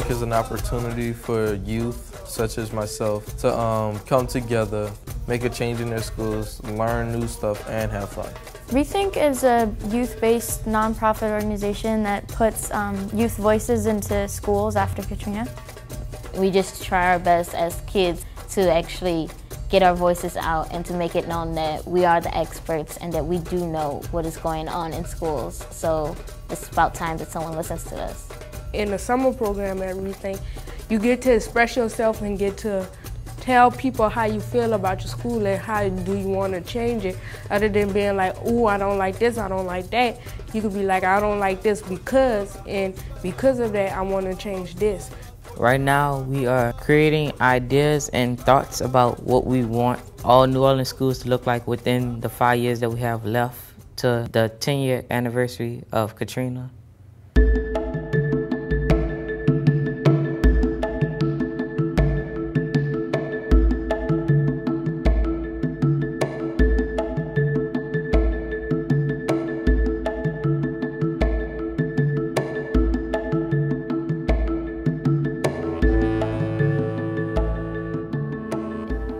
Rethink is an opportunity for youth, such as myself, to come together, make a change in their schools, learn new stuff, and have fun. Rethink is a youth-based nonprofit organization that puts youth voices into schools after Katrina. We just try our best as kids to actually get our voices out and to make it known that we are the experts and that we do know what is going on in schools. So it's about time that someone listens to us. In the summer program at Rethink, you get to express yourself and get to tell people how you feel about your school and how do you want to change it, other than being like, ooh, I don't like this, I don't like that. You could be like, I don't like this because, and because of that, I want to change this. Right now, we are creating ideas and thoughts about what we want all New Orleans schools to look like within the 5 years that we have left to the 10-year anniversary of Katrina.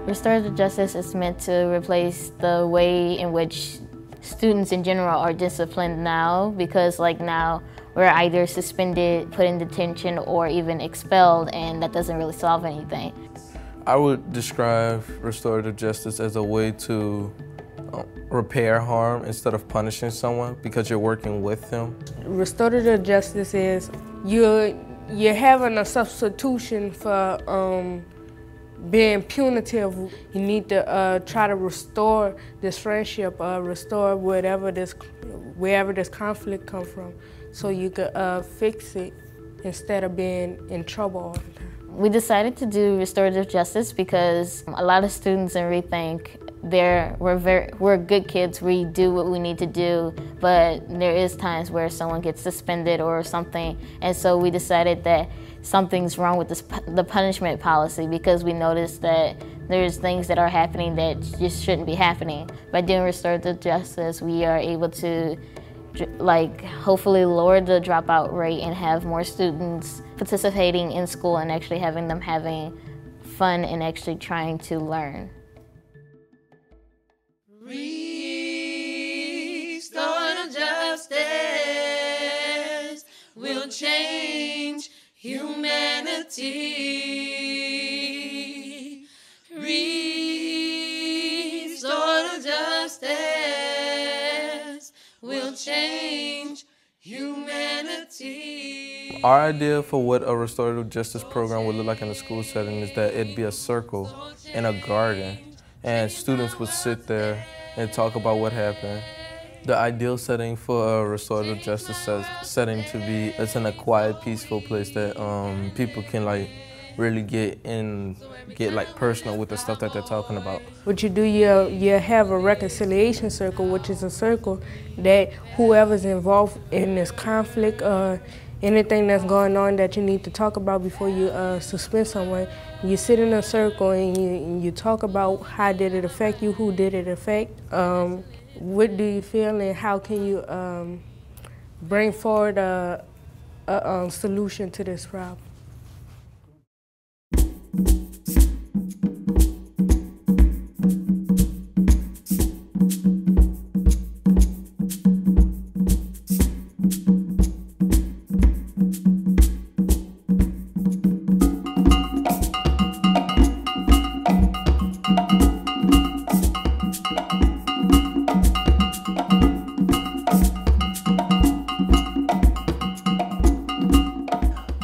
Restorative justice is meant to replace the way in which students in general are disciplined now, because like now we're either suspended, put in detention, or even expelled, and that doesn't really solve anything. I would describe restorative justice as a way to repair harm instead of punishing someone because you're working with them. Restorative justice is you're having a substitution for being punitive. You need to try to restore this friendship, restore wherever this conflict comes from, so you could fix it instead of being in trouble all the time. We decided to do restorative justice because a lot of students in Rethink, we're good kids. We do what we need to do, but there is times where someone gets suspended or something, and so we decided that something's wrong with the punishment policy, because we noticed that there's things that are happening that just shouldn't be happening. By doing restorative justice, we are able to hopefully lower the dropout rate and have more students participating in school and actually having them having fun and actually trying to learn. Restorative justice will change humanity. Restorative justice will change humanity. Our idea for what a restorative justice program would look like in a school setting is that it'd be a circle in a garden, and students would sit there and talk about what happened. The ideal setting for a restorative justice setting to be, it's in a quiet, peaceful place that people can really get personal with the stuff that they're talking about. What you do, you have a reconciliation circle, which is a circle that whoever's involved in this conflict, anything that's going on that you need to talk about before you suspend someone, you sit in a circle and you talk about how did it affect you, who did it affect, what do you feel, and how can you bring forward a solution to this problem.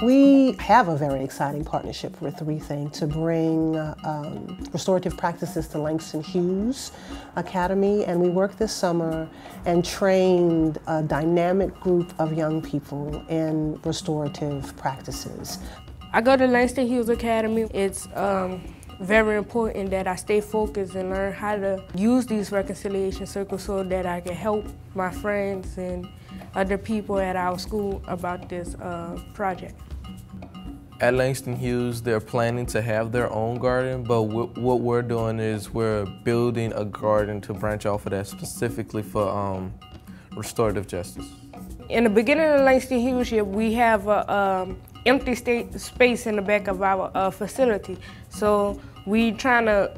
We have a very exciting partnership with Rethink to bring restorative practices to Langston Hughes Academy, and we worked this summer and trained a dynamic group of young people in restorative practices. I go to Langston Hughes Academy. It's very important that I stay focused and learn how to use these reconciliation circles so that I can help my friends and other people at our school about this project. At Langston Hughes, they're planning to have their own garden, but what we're doing is we're building a garden to branch off of that specifically for restorative justice. In the beginning of Langston Hughes, we have a empty space in the back of our facility. So we trying to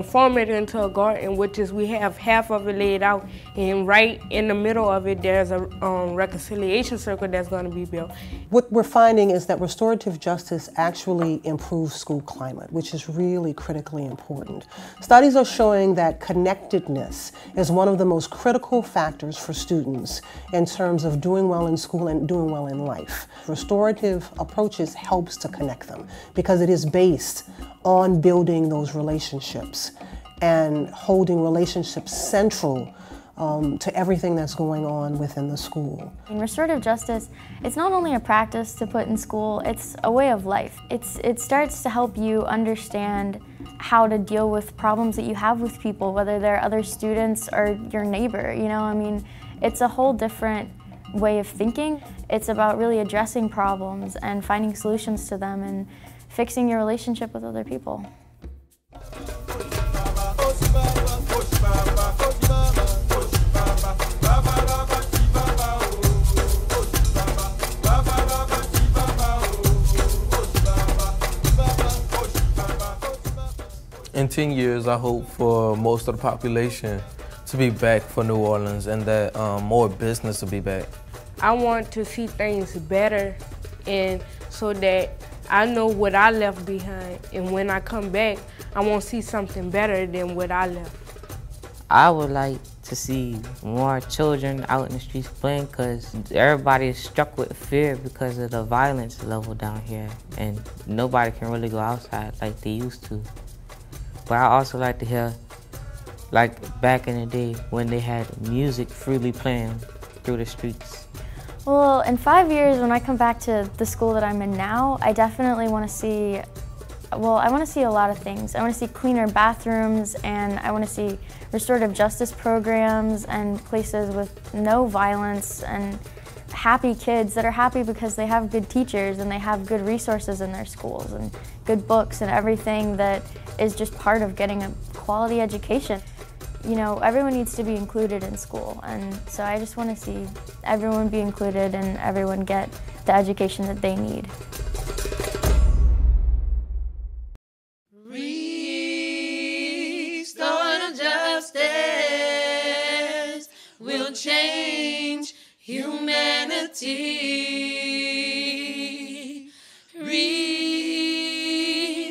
form it into a garden, which is we have half of it laid out, and right in the middle of it there's a reconciliation circle that's going to be built. What we're finding is that restorative justice actually improves school climate, which is really critically important. Studies are showing that connectedness is one of the most critical factors for students in terms of doing well in school and doing well in life. Restorative approaches helps to connect them because it is based on building those relationships and holding relationships central to everything that's going on within the school. In restorative justice, it's not only a practice to put in school, it's a way of life. It starts to help you understand how to deal with problems that you have with people, whether they're other students or your neighbor, you know? I mean, it's a whole different way of thinking. It's about really addressing problems and finding solutions to them and fixing your relationship with other people. In 10 years, I hope for most of the population to be back for New Orleans and that more business to be back. I want to see things better, and so that I know what I left behind, and when I come back, I want to see something better than what I left. I would like to see more children out in the streets playing because everybody is struck with fear because of the violence level down here, and nobody can really go outside like they used to. But I also like to hear, like back in the day when they had music freely playing through the streets. Well, in 5 years, when I come back to the school that I'm in now, I definitely want to see, I want to see a lot of things. I want to see cleaner bathrooms, and I want to see restorative justice programs and places with no violence and happy kids that are happy because they have good teachers and they have good resources in their schools and good books and everything that is just part of getting a quality education. You know, everyone needs to be included in school, and so I just want to see everyone be included and everyone get the education that they need. Restorative justice will change humanity.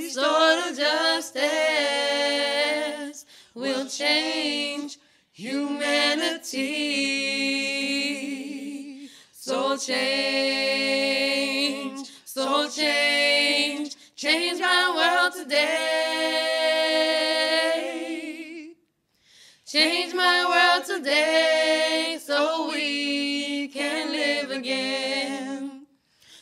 Restorative justice will change humanity. So change, change my world today. Change my world today so we can live again.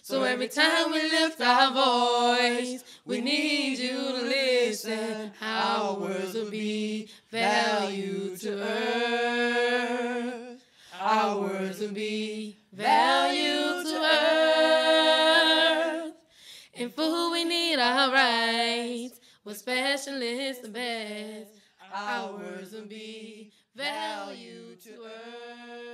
So every time we lift our voice, we need you to listen. Our words will be value to earth. Our words will be value to earth. In food we need our rights. What special is the best? Our words will be value to earth.